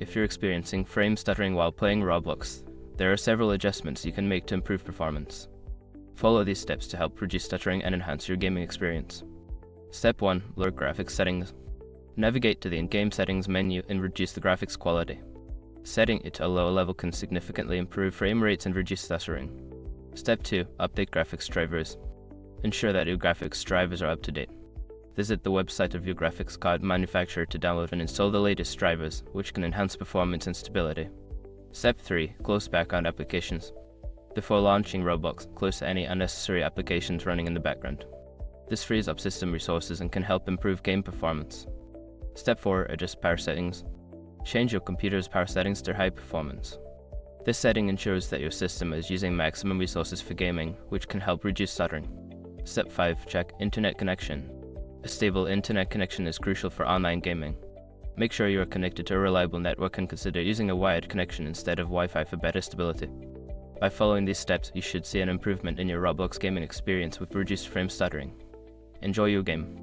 if you're experiencing frame stuttering while playing Roblox, there are several adjustments you can make to improve performance. Follow these steps to help reduce stuttering and enhance your gaming experience. Step 1. Lower graphics settings. Navigate to the in-game settings menu and reduce the graphics quality. Setting it to a low level can significantly improve frame rates and reduce stuttering. Step 2. Update graphics drivers. Ensure that your graphics drivers are up to date. Visit the website of your graphics card manufacturer to download and install the latest drivers, which can enhance performance and stability. Step 3. Close background applications. Before launching Roblox, close any unnecessary applications running in the background. This frees up system resources and can help improve game performance. Step 4. Adjust power settings. Change your computer's power settings to high performance. This setting ensures that your system is using maximum resources for gaming, which can help reduce stuttering. Step 5. Check internet connection. A stable internet connection is crucial for online gaming. Make sure you are connected to a reliable network and consider using a wired connection instead of Wi-Fi for better stability. By following these steps, you should see an improvement in your Roblox gaming experience with reduced frame stuttering. Enjoy your game.